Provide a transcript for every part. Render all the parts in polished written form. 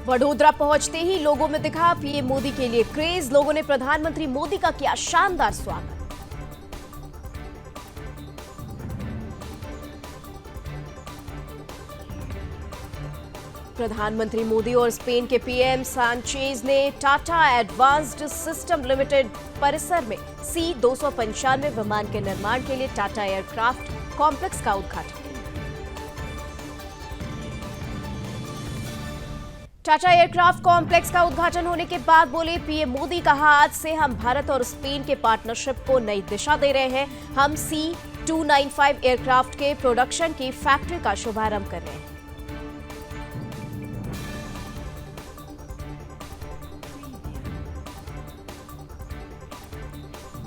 वडोदरा पहुंचते ही लोगों में दिखा पीएम मोदी के लिए क्रेज। लोगों ने प्रधानमंत्री मोदी का किया शानदार स्वागत। प्रधानमंत्री मोदी और स्पेन के पीएम सांचेज ने टाटा एडवांस्ड सिस्टम लिमिटेड परिसर में C-295 विमान के निर्माण के लिए टाटा एयरक्राफ्ट कॉम्प्लेक्स का उद्घाटन किया। टाटा एयरक्राफ्ट कॉम्प्लेक्स का उद्घाटन होने के बाद बोले पीएम मोदी, कहा आज से हम भारत और स्पेन के पार्टनरशिप को नई दिशा दे रहे हैं। हम C-295 एयरक्राफ्ट के प्रोडक्शन की फैक्ट्री का शुभारंभ कर रहे हैं।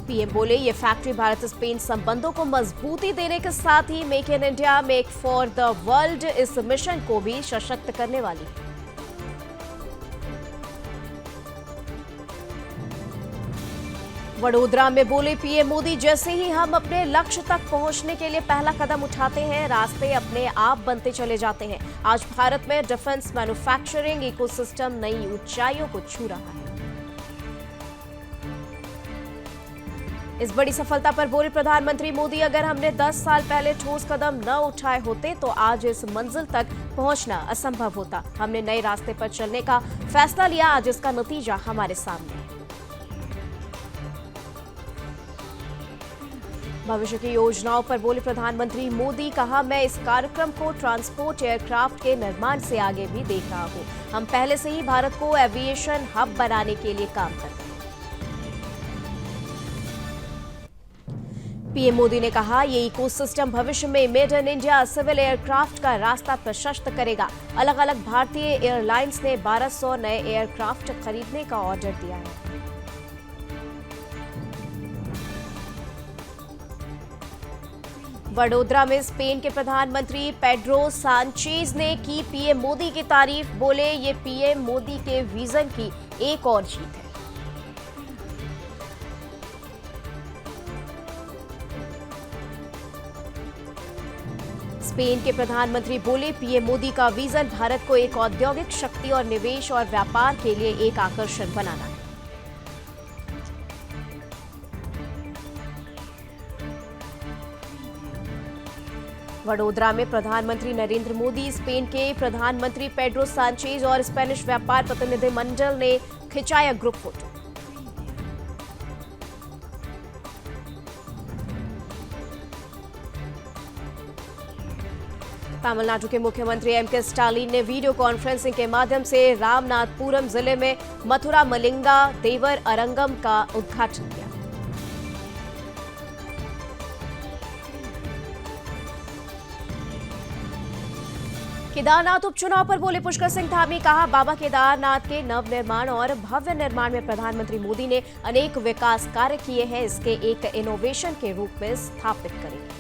पीएम बोले ये फैक्ट्री भारत स्पेन संबंधों को मजबूती देने के साथ ही make in India make for the world इस मिशन को भी सशक्त करने वाली है। वडोदरा में बोले पीएम मोदी, जैसे ही हम अपने लक्ष्य तक पहुंचने के लिए पहला कदम उठाते हैं, रास्ते अपने आप बनते चले जाते हैं। आज भारत में डिफेंस मैन्युफैक्चरिंग इकोसिस्टम नई ऊंचाइयों को छू रहा है। इस बड़ी सफलता पर बोले प्रधानमंत्री मोदी, अगर हमने 10 साल पहले ठोस कदम न उठाए होते तो आज इस मंजिल तक पहुंचना असंभव होता। हमने नए रास्ते पर चलने का फैसला लिया, आज इसका नतीजा हमारे सामने है। भविष्य की योजनाओं पर बोले प्रधानमंत्री मोदी, कहा मैं इस कार्यक्रम को ट्रांसपोर्ट एयरक्राफ्ट के निर्माण से आगे भी देख रहा हूं। हम पहले से ही भारत को एविएशन हब बनाने के लिए काम कर रहे हैं। पीएम मोदी ने कहा ये इकोसिस्टम भविष्य में made in India civil aircraft का रास्ता प्रशस्त करेगा। अलग अलग भारतीय एयरलाइंस ने 1200 नए एयरक्राफ्ट खरीदने का ऑर्डर दिया है। वडोदरा में स्पेन के प्रधानमंत्री पेड्रो सांचेज ने की पीएम मोदी की तारीफ। बोले ये पीएम मोदी के विजन की एक और जीत है। स्पेन के प्रधानमंत्री बोले पीएम मोदी का विजन भारत को एक औद्योगिक शक्ति और निवेश और व्यापार के लिए एक आकर्षण बनाना है। वडोदरा में प्रधानमंत्री नरेंद्र मोदी, स्पेन के प्रधानमंत्री पेड्रो सांचेज और स्पेनिश व्यापार प्रतिनिधिमंडल ने खिंचाया ग्रुप फोटो। तमिलनाडु के मुख्यमंत्री एम.के. स्टालिन ने वीडियो कॉन्फ्रेंसिंग के माध्यम से रामनाथपुरम जिले में मथुरा मलिंगा देवर अरंगम का उद्घाटन किया। केदारनाथ उपचुनाव पर बोले पुष्कर सिंह धामी, कहा बाबा केदारनाथ के नवनिर्माण और भव्य निर्माण में प्रधानमंत्री मोदी ने अनेक विकास कार्य किए हैं, इसके एक इनोवेशन के रूप में स्थापित करेंगे।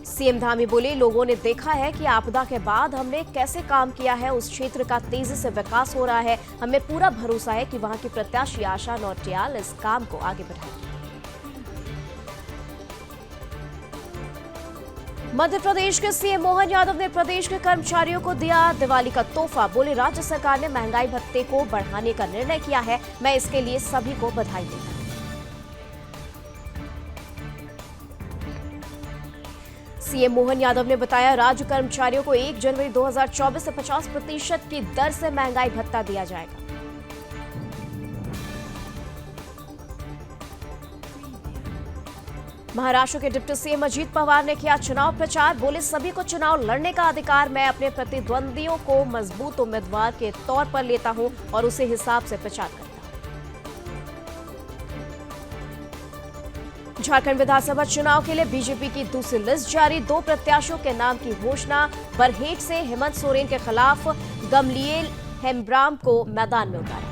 सीएम धामी बोले लोगों ने देखा है कि आपदा के बाद हमने कैसे काम किया है, उस क्षेत्र का तेजी से विकास हो रहा है। हमें पूरा भरोसा है कि वहां की प्रत्याशी आशा नौटियाल इस काम को आगे बढ़ाएंगी। मध्य प्रदेश के सीएम मोहन यादव ने प्रदेश के कर्मचारियों को दिया दिवाली का तोहफा। बोले राज्य सरकार ने महंगाई भत्ते को बढ़ाने का निर्णय किया है, मैं इसके लिए सभी को बधाई देता हूं। सीएम मोहन यादव ने बताया राज्य कर्मचारियों को 1 जनवरी 2024 से 50% की दर से महंगाई भत्ता दिया जाएगा। महाराष्ट्र के डिप्टी सीएम अजीत पवार ने किया चुनाव प्रचार। बोले सभी को चुनाव लड़ने का अधिकार, मैं अपने प्रतिद्वंदियों को मजबूत उम्मीदवार के तौर पर लेता हूं और उसी हिसाब से प्रचार करता हूं। झारखंड विधानसभा चुनाव के लिए बीजेपी की दूसरी लिस्ट जारी। 2 प्रत्याशियों के नाम की घोषणा। बरहेट से हेमंत सोरेन के खिलाफ गमलिएल हेम्ब्राम को मैदान में उतारा।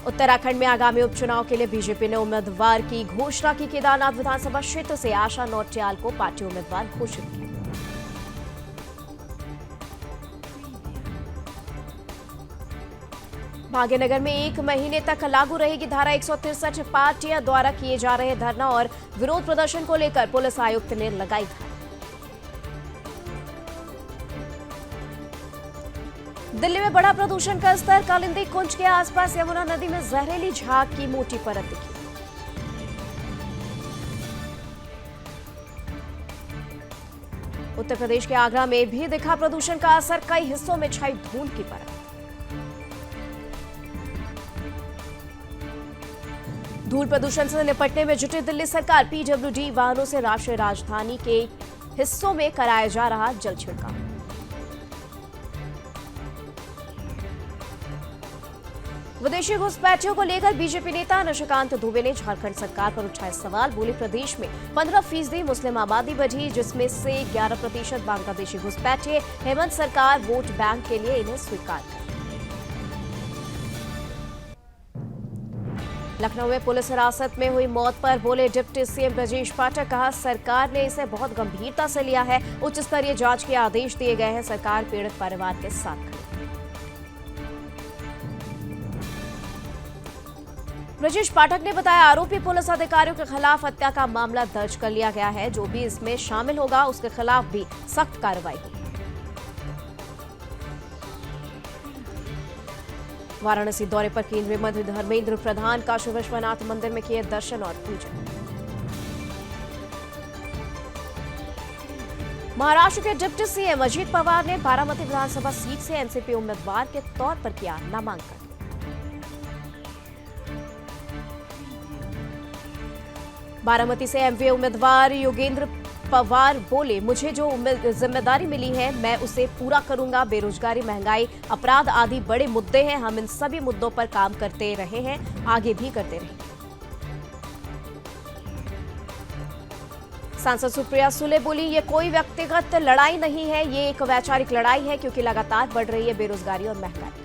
उत्तराखंड में आगामी उपचुनाव के लिए बीजेपी ने उम्मीदवार की घोषणा की। केदारनाथ विधानसभा क्षेत्र से आशा नौटियाल को पार्टी उम्मीदवार घोषित किया। भाग्यनगर में 1 महीने तक लागू रहेगी धारा 163। पार्टियां द्वारा किए जा रहे धरना और विरोध प्रदर्शन को लेकर पुलिस आयुक्त ने लगाई धारा। दिल्ली में बढ़ा प्रदूषण का स्तर। कालिंदी कुंज के आसपास यमुना नदी में जहरीली झाग की मोटी परत दिखी। उत्तर प्रदेश के आगरा में भी दिखा प्रदूषण का असर। कई हिस्सों में छाई धूल की परत। धूल प्रदूषण से निपटने में जुटी दिल्ली सरकार। पीडब्ल्यूडी वाहनों से राष्ट्रीय राजधानी के हिस्सों में कराया जा रहा जल छिड़काव। विदेशी घुसपैठियों को लेकर बीजेपी नेता निशिकांत दुबे ने झारखंड सरकार पर उठाए सवाल। बोले प्रदेश में 15% मुस्लिम आबादी बढ़ी, जिसमें से 11% बांग्लादेशी घुसपैठे। हेमंत सरकार वोट बैंक के लिए इन्हें स्वीकार कर। लखनऊ में पुलिस हिरासत में हुई मौत पर बोले डिप्टी सीएम ब्रजेश पाठक। कहा सरकार ने इसे बहुत गंभीरता से लिया है। उच्च स्तरीय जांच के आदेश दिए गए हैं। सरकार पीड़ित परिवार के साथ खड़ी। ब्रजेश पाठक ने बताया आरोपी पुलिस अधिकारियों के खिलाफ हत्या का मामला दर्ज कर लिया गया है। जो भी इसमें शामिल होगा उसके खिलाफ भी सख्त कार्रवाई होगी। वाराणसी दौरे पर केंद्रीय मंत्री धर्मेंद्र प्रधान काशी विश्वनाथ मंदिर में किए दर्शन और पूजन। महाराष्ट्र के डिप्टी सीएम अजित पवार ने बारामती विधानसभा सीट से एनसीपी उम्मीदवार के तौर पर किया नामांकन। बारामती से एमवीए उम्मीदवार योगेंद्र पवार बोले मुझे जो जिम्मेदारी मिली है मैं उसे पूरा करूंगा। बेरोजगारी, महंगाई, अपराध आदि बड़े मुद्दे हैं। हम इन सभी मुद्दों पर काम करते रहे हैं, आगे भी करते रहेंगे। सांसद सुप्रिया सुले बोली ये कोई व्यक्तिगत लड़ाई नहीं है, ये एक वैचारिक लड़ाई है क्योंकि लगातार बढ़ रही है बेरोजगारी और महंगाई।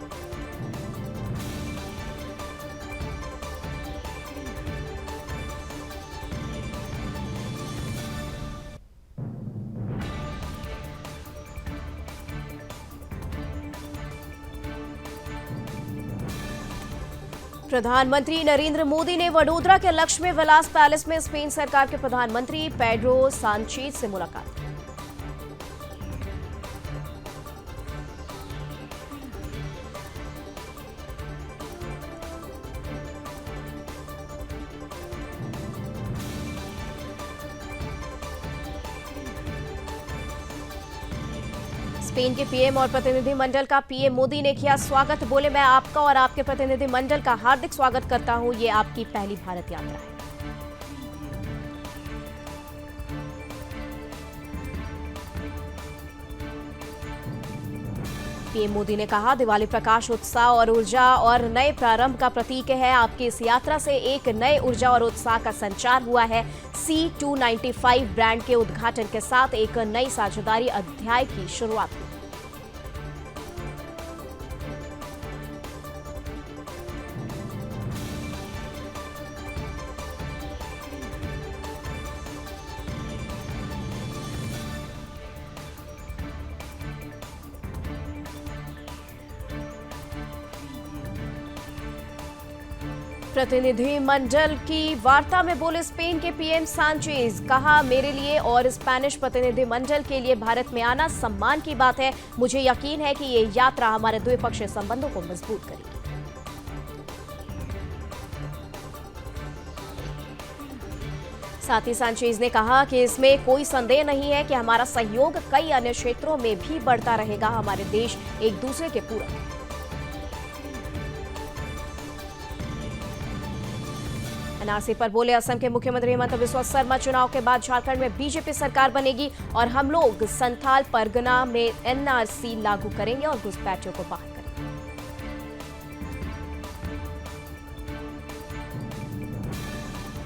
प्रधानमंत्री नरेंद्र मोदी ने वडोदरा के लक्ष्मी विलास पैलेस में स्पेन सरकार के प्रधानमंत्री पेड्रो सांचेज से मुलाकात। स्पेन के पीएम और प्रतिनिधि मंडल का पीएम मोदी ने किया स्वागत। बोले मैं आपका और आपके प्रतिनिधि मंडल का हार्दिक स्वागत करता हूं। ये आपकी पहली भारत यात्रा है। पीएम मोदी ने कहा दिवाली प्रकाश, उत्साह और ऊर्जा और नए प्रारंभ का प्रतीक है। आपकी इस यात्रा से एक नए ऊर्जा और उत्साह का संचार हुआ है। C295 ब्रांड के उद्घाटन के साथ एक नई साझेदारी अध्याय की शुरुआत हुई। प्रतिनिधि मंडल की वार्ता में बोले स्पेन के पीएम सांचेज। कहा मेरे लिए और स्पेनिश प्रतिनिधि मंडल के लिए भारत में आना सम्मान की बात है। मुझे यकीन है कि ये यात्रा हमारे द्विपक्षीय संबंधों को मजबूत करेगी। साथ ही सांचेज ने कहा कि इसमें कोई संदेह नहीं है कि हमारा सहयोग कई अन्य क्षेत्रों में भी बढ़ता रहेगा। हमारे देश एक दूसरे के पूरक हैं। एनआरसी पर बोले असम के मुख्यमंत्री हेमंत बिस्वा शर्मा चुनाव के बाद झारखंड में बीजेपी सरकार बनेगी और हम लोग संथाल परगना में एनआरसी लागू करेंगे और घुसपैठियों को बाहर करेंगे।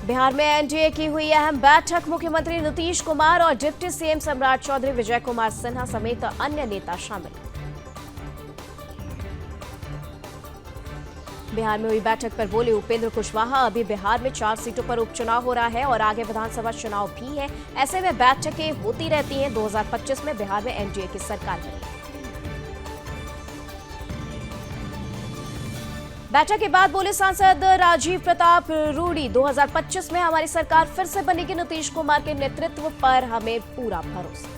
बिहार में एनडीए की हुई अहम बैठक। मुख्यमंत्री नीतीश कुमार और डिप्टी सीएम सम्राट चौधरी, विजय कुमार सिन्हा समेत अन्य नेता शामिल। बिहार में हुई बैठक पर बोले उपेंद्र कुशवाहा अभी बिहार में 4 सीटों पर उपचुनाव हो रहा है और आगे विधानसभा चुनाव भी है। ऐसे में बैठकें होती रहती हैं। 2025 में बिहार में एनडीए की सरकार बनी। बैठक के बाद बोले सांसद राजीव प्रताप रूडी, 2025 में हमारी सरकार फिर से बनेगी। नीतीश कुमार के नेतृत्व पर हमें पूरा भरोसा।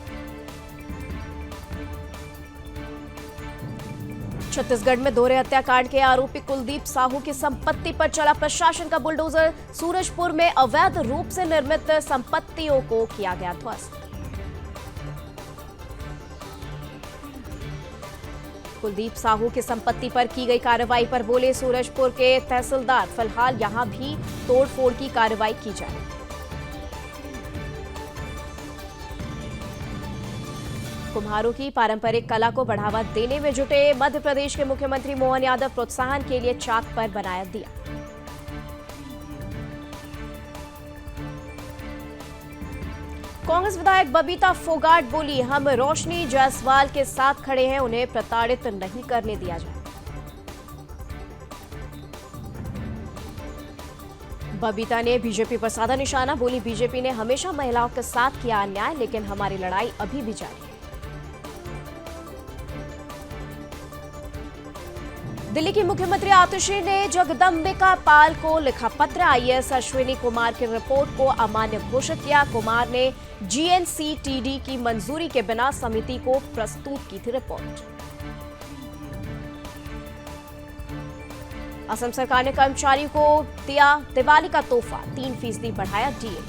छत्तीसगढ़ में दोहरे हत्याकांड के आरोपी कुलदीप साहू की संपत्ति पर चला प्रशासन का बुलडोजर। सूरजपुर में अवैध रूप से निर्मित संपत्तियों को किया गया ध्वस्त। कुलदीप साहू की संपत्ति पर की गई कार्रवाई पर बोले सूरजपुर के तहसीलदार, फिलहाल यहां भी तोड़फोड़ की कार्रवाई की जाए। कुम्हारों की पारंपरिक कला को बढ़ावा देने में जुटे मध्य प्रदेश के मुख्यमंत्री मोहन यादव, प्रोत्साहन के लिए चाक पर बनाया दिया। कांग्रेस विधायक बबीता फोगाट बोली, हम रोशनी जायसवाल के साथ खड़े हैं, उन्हें प्रताड़ित नहीं करने दिया जाए। बबीता ने बीजेपी पर साधा निशाना, बोली बीजेपी ने हमेशा महिलाओं के साथ किया अन्याय, लेकिन हमारी लड़ाई अभी भी जारी है। दिल्ली की मुख्यमंत्री आतिशी ने जगदम्बिका पाल को लिखा पत्र। आईएएस अश्विनी कुमार की रिपोर्ट को अमान्य घोषित किया। कुमार ने जीएनसीटीडी की मंजूरी के बिना समिति को प्रस्तुत की थी रिपोर्ट। असम सरकार ने कर्मचारियों को दिया दिवाली का तोहफा, 3% बढ़ाया डीए।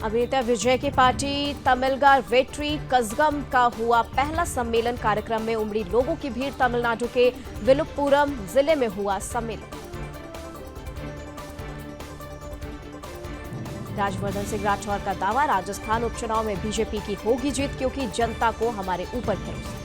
अभिनेता विजय की पार्टी तमिलगार वेट्री कजगम का हुआ पहला सम्मेलन। कार्यक्रम में उमड़ी लोगों की भीड़। तमिलनाडु के विलुपुरम जिले में हुआ सम्मेलन। राजवर्धन सिंह राठौर का दावा, राजस्थान उपचुनाव में बीजेपी की होगी जीत, क्योंकि जनता को हमारे ऊपर भरोसा।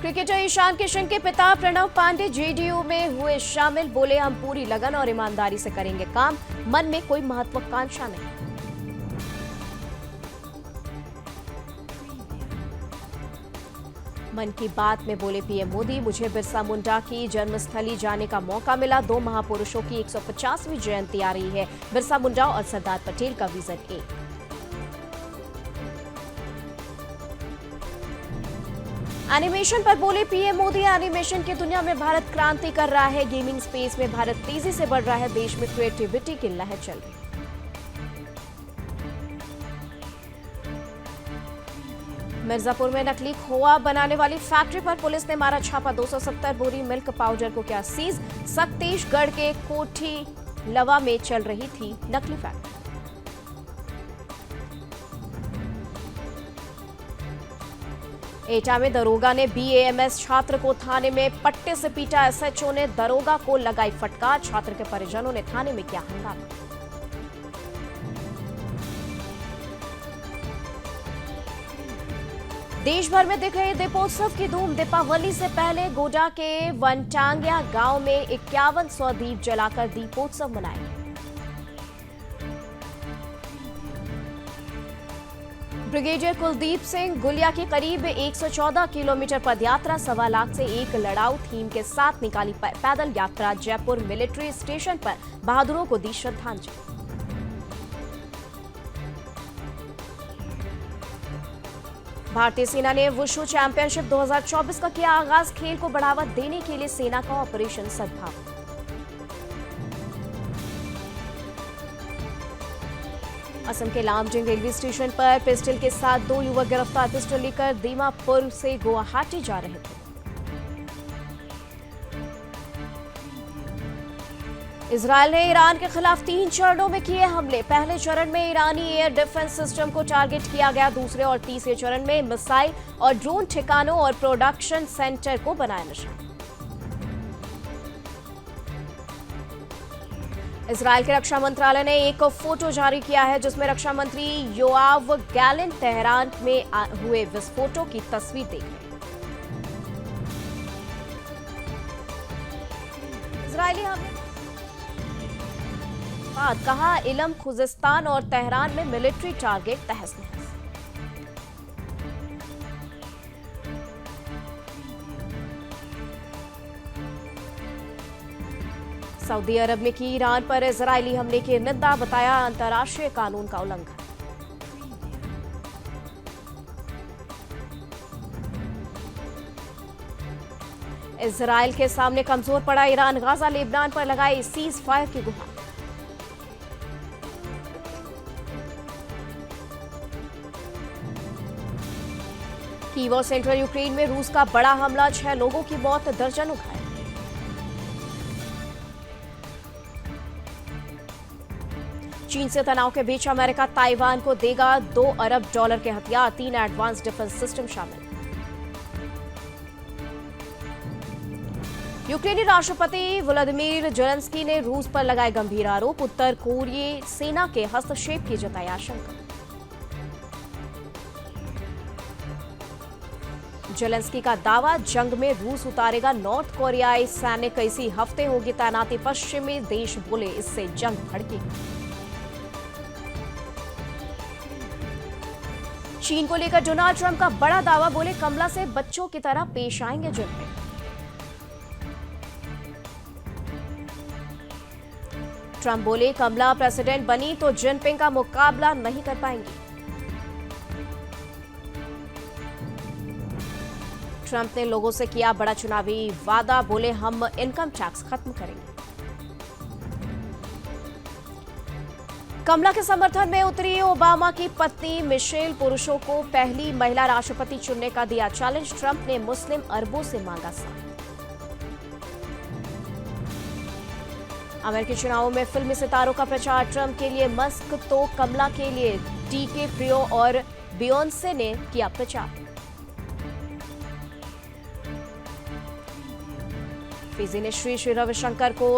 क्रिकेटर ईशान किशन के पिता प्रणव पांडे जेडीयू में हुए शामिल। बोले हम पूरी लगन और ईमानदारी से करेंगे काम, मन में कोई महत्वाकांक्षा नहीं। मन की बात में बोले पीएम मोदी, मुझे बिरसा मुंडा की जन्मस्थली जाने का मौका मिला। 2 महापुरुषों की 150वीं जयंती आ रही है। बिरसा मुंडा और सरदार पटेल का विजन एक। एनिमेशन पर बोले पीएम मोदी, एनिमेशन की दुनिया में भारत क्रांति कर रहा है। गेमिंग स्पेस में भारत तेजी से बढ़ रहा है। देश में क्रिएटिविटी की लहर चल रही है। मिर्जापुर में नकली खोआ बनाने वाली फैक्ट्री पर पुलिस ने मारा छापा। 270 बोरी मिल्क पाउडर को किया सीज। सक्तीशगढ़ के कोठी लवा में चल रही थी नकली फैक्ट्री। एटा में दरोगा ने बीएएमएस छात्र को थाने में पट्टे से पीटा। एसएचओ ने दरोगा को लगाई फटकार। छात्र के परिजनों ने थाने में किया हंगामा। देश भर में दिख रही दीपोत्सव की धूम। दीपावली से पहले गोडा के वनटांगिया गांव में 5100 दीप जलाकर दीपोत्सव मनाया। ब्रिगेडियर कुलदीप सिंह गुलिया की करीब 114 किलोमीटर पदयात्रा, 1.25 लाख से एक लड़ाऊ थीम के साथ निकाली पैदल यात्रा। जयपुर मिलिट्री स्टेशन पर बहादुरों को दी श्रद्धांजलि। भारतीय सेना ने वुशु चैंपियनशिप 2024 का किया आगाज। खेल को बढ़ावा देने के लिए सेना का ऑपरेशन सद्भाव। असम के लामडिंग रेलवे स्टेशन पर पिस्टल के साथ 2 युवक गिरफ्तार। पिस्टल लेकर दीमापुर से गुवाहाटी जा रहे थे। इजरायल ने ईरान के खिलाफ 3 चरणों में किए हमले। पहले चरण में ईरानी एयर डिफेंस सिस्टम को टारगेट किया गया। दूसरे और तीसरे चरण में मिसाइल और ड्रोन ठिकानों और प्रोडक्शन सेंटर को बनाया निशाना। इजरायल के रक्षा मंत्रालय ने एक फोटो जारी किया है, जिसमें रक्षा मंत्री योआव गैलेंट तेहरान में हुए विस्फोटों की तस्वीर देख रहे हैं। इजरायली हमले बाद कहा, इलम, खुजिस्तान और तेहरान में मिलिट्री टारगेट तहस नहस। सऊदी अरब ने की ईरान पर इजरायली हमले की निंदा, बताया अंतर्राष्ट्रीय कानून का उल्लंघन। इजरायल के सामने कमजोर पड़ा ईरान, गाजा लेबनान पर लगाई सीज फायर की गुहार। कीव और सेंट्रल यूक्रेन में रूस का बड़ा हमला, 6 लोगों की मौत, दर्जनों घायल। चीन से तनाव के बीच अमेरिका ताइवान को देगा $2 अरब के हथियार, 3 एडवांस डिफेंस सिस्टम शामिल। यूक्रेनी राष्ट्रपति व्लादिमीर जेलेंस्की ने रूस पर लगाए गंभीर आरोप, उत्तर कोरियाई सेना के हस्तक्षेप की जताई आशंका। जेलेंस्की का दावा, जंग में रूस उतारेगा नॉर्थ कोरियाई सैनिक, इसी हफ्ते होगी तैनाती, पश्चिमी देश बोले इससे जंग भड़केगी। चीन को लेकर डोनाल्ड ट्रंप का बड़ा दावा, बोले कमला से बच्चों की तरह पेश आएंगे जिनपिंग। ट्रंप बोले कमला प्रेसिडेंट बनी तो जिनपिंग का मुकाबला नहीं कर पाएंगी। ट्रंप ने लोगों से किया बड़ा चुनावी वादा, बोले हम इनकम टैक्स खत्म करेंगे। कमला के समर्थन में उतरी ओबामा की पत्नी मिशेल, पुरुषों को पहली महिला राष्ट्रपति चुनने का दिया चैलेंज, ट्रंप ने मुस्लिम अरबों से मांगा साथ। अमेरिकी चुनावों में फिल्मी सितारों का प्रचार, ट्रंप के लिए मस्क तो कमला के लिए डिकैप्रियो और बियोंसे ने किया प्रचार। फिजी ने श्री रविशंकर को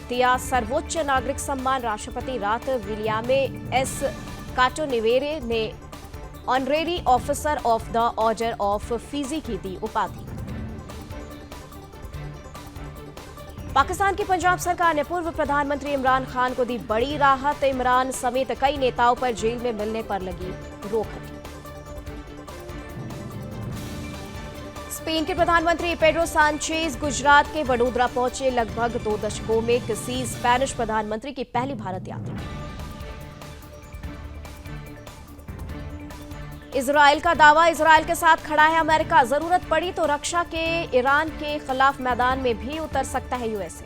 दिया सर्वोच्च नागरिक सम्मान, राष्ट्रपति रात विलियामे एस काटोनिवेरे ने honorary officer of the order of Fiji की दी उपाधि। पाकिस्तान की पंजाब सरकार ने पूर्व प्रधानमंत्री इमरान खान को दी बड़ी राहत, इमरान समेत कई नेताओं पर जेल में मिलने पर लगी रोक हटी। स्पेन के प्रधानमंत्री पेड्रो सांचेज गुजरात के वडोदरा पहुंचे, लगभग 2 दशकों में किसी स्पेनिश प्रधानमंत्री की पहली भारत यात्रा। इजरायल का दावा, इजरायल के साथ खड़ा है अमेरिका, जरूरत पड़ी तो रक्षा के ईरान के खिलाफ मैदान में भी उतर सकता है यूएसए।